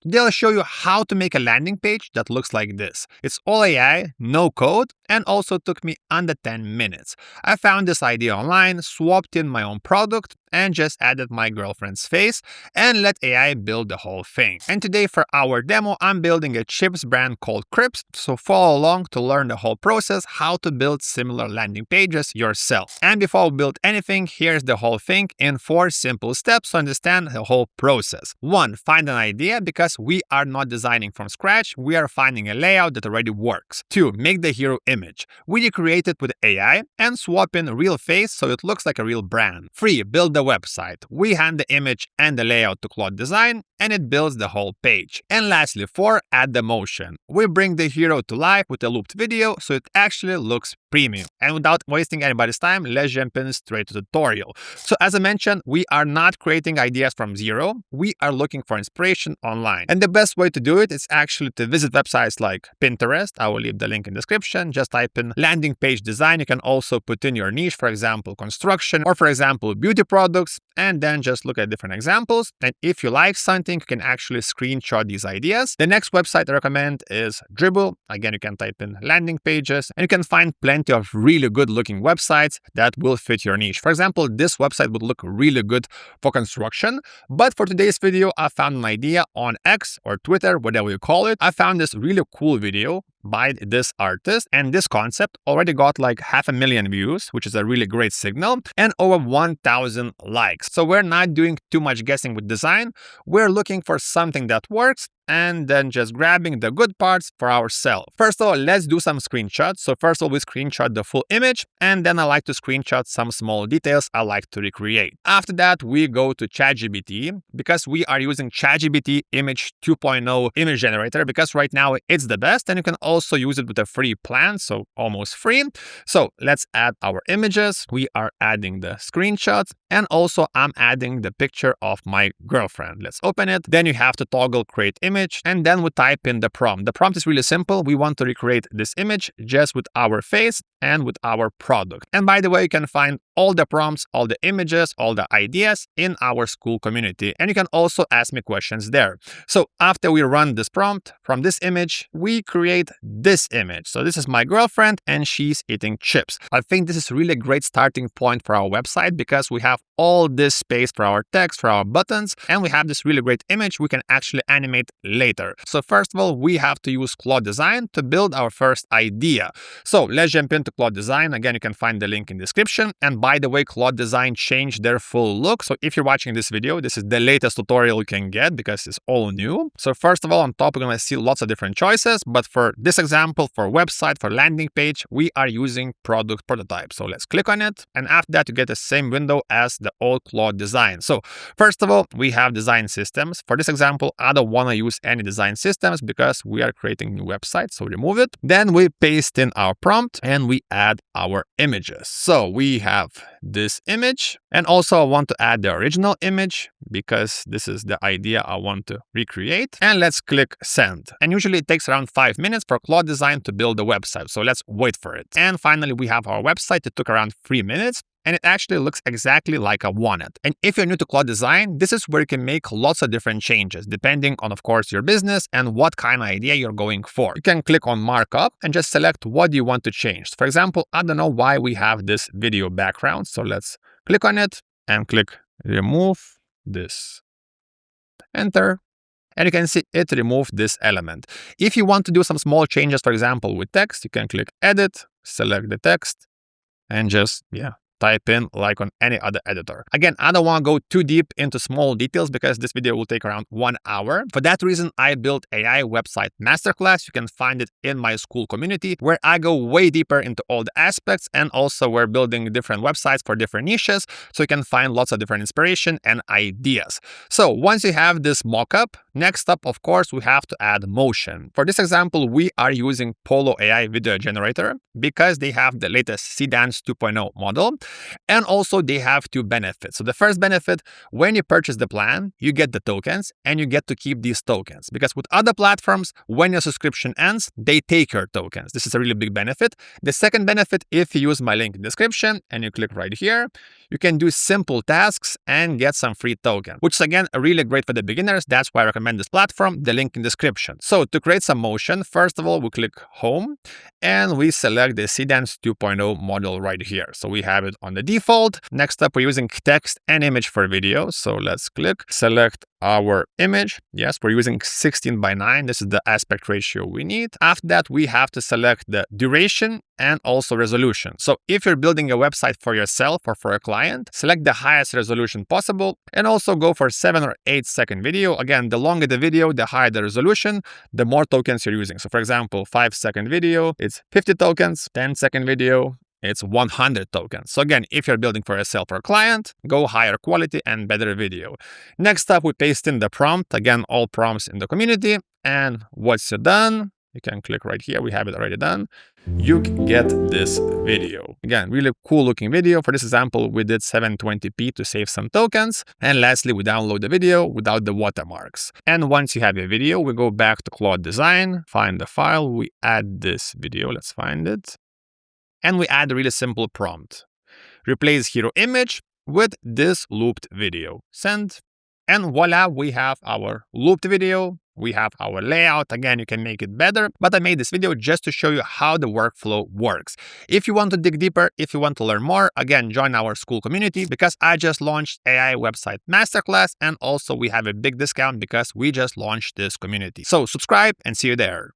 They'll show you how to make a landing page that looks like this. It's all AI, no code, and also took me under 10 minutes. I found this idea online, swapped in my own product, and just added my girlfriend's face and let AI build the whole thing. And today for our demo, I'm building a chips brand called Crips, so follow along to learn the whole process, how to build similar landing pages yourself. And before we build anything, here's the whole thing in 4 simple steps to understand the whole process. 1. Find an idea, because we are not designing from scratch, we are finding a layout that already works. 2. Make the hero image. We recreate it with AI and swap in a real face so it looks like a real brand. 3. Build the website. We hand the image and the layout to Claude Design and it builds the whole page. And lastly, 4. Add the motion. We bring the hero to life with a looped video so it actually looks premium. And without wasting anybody's time, let's jump in straight to the tutorial. So as I mentioned, we are not creating ideas from zero. We are looking for inspiration online. And the best way to do it is actually to visit websites like Pinterest. I will leave the link in the description. Just type in landing page design. You can also put in your niche, for example, construction, or for example, beauty products, and then just look at different examples. And if you like something, you can actually screenshot these ideas. The next website I recommend is Dribble. Again, you can type in landing pages and you can find plenty of really good looking websites that will fit your niche. For example, this website would look really good for construction, but for today's video, I found an idea on X or Twitter, whatever you call it. I found this really cool video by this artist, and this concept already got like 500,000 views, which is a really great signal, and over 1,000 likes. So we're not doing too much guessing with design. We're looking for something that works and then just grabbing the good parts for ourselves. First of all, let's do some screenshots. So first of all, we screenshot the full image, and then I like to screenshot some small details I like to recreate. After that, we go to ChatGPT, because we are using ChatGPT Image 2.0 image generator, because right now it's the best, and you can also use it with a free plan, so almost free. So let's add our images. We are adding the screenshots, and also I'm adding the picture of my girlfriend. Let's open it. Then you have to toggle create image, and then we type in the prompt. The prompt is really simple. We want to recreate this image just with our face and with our product. And by the way, you can find all the prompts, all the images, all the ideas in our school community. And you can also ask me questions there. So after we run this prompt, from this image, we create this image. So this is my girlfriend and she's eating chips. I think this is really a great starting point for our website, because we have all this space for our text, for our buttons, and we have this really great image we can actually animate later. So first of all, we have to use Claude Design to build our first idea. So let's jump into Claude Design. Again, you can find the link in the description. And by the way, Claude Design changed their full look. So if you're watching this video, this is the latest tutorial you can get, because it's all new. So first of all, on top, we're going to see lots of different choices. But for this example, for website, for landing page, we are using product prototype. So let's click on it. And after that, you get the same window as the old Claude Design. So first of all, we have design systems. For this example, I don't want to use any design systems because we are creating new websites. So remove it. Then we paste in our prompt and we add our images. So we have this image, and also I want to add the original image because this is the idea I want to recreate. And let's click send. And usually it takes around 5 minutes for Claude Design to build the website. So let's wait for it. And finally, we have our website. It took around 3 minutes. And it actually looks exactly like I wanted. And if you're new to Claude Design, this is where you can make lots of different changes, depending on, of course, your business and what kind of idea you're going for. You can click on markup and just select what you want to change. For example, I don't know why we have this video background. So let's click on it and click remove this. Enter. And you can see it removed this element. If you want to do some small changes, for example, with text, you can click edit, select the text, and just, type in like on any other editor. Again, I don't want to go too deep into small details because this video will take around 1 hour. For that reason, I built AI website masterclass. You can find it in my school community, where I go way deeper into all the aspects, and also we're building different websites for different niches, so you can find lots of different inspiration and ideas. So once you have this mockup, next up, of course, we have to add motion. For this example, we are using Polo AI video generator because they have the latest Cdance 2.0 model. And also they have two benefits. So the first benefit, when you purchase the plan, you get the tokens and you get to keep these tokens, because with other platforms, when your subscription ends, they take your tokens. This is a really big benefit. The second benefit, if you use my link in the description and you click right here, you can do simple tasks and get some free token, which is again really great for the beginners. That's why I recommend this platform, the link in description. So to create some motion, first of all, we click home and we select the Seedance 2.0 model right here. So we have it on the default. Next up, we're using text and image for video. So let's click, select our image. Yes, we're using 16:9. This is the aspect ratio we need. After that, we have to select the duration and also resolution. So if you're building a website for yourself or for a client, select the highest resolution possible and also go for 7 or 8 second video. Again, the longer the video, the higher the resolution, the more tokens you're using. So for example, 5-second video, it's 50 tokens, 10-second video, it's 100 tokens. So again, if you're building for yourself or a client, go higher quality and better video. Next up, we paste in the prompt. Again, all prompts in the community. And once you're done, you can click right here. We have it already done. You get this video. Again, really cool looking video. For this example, we did 720p to save some tokens. And lastly, we download the video without the watermarks. And once you have your video, we go back to Claude Design, find the file, we add this video. Let's find it. And we add a really simple prompt. Replace hero image with this looped video. Send. And voila, we have our looped video. We have our layout. Again, you can make it better, but I made this video just to show you how the workflow works. If you want to dig deeper, if you want to learn more, again, join our school community, because I just launched AI website masterclass, and also we have a big discount because we just launched this community. So subscribe and see you there.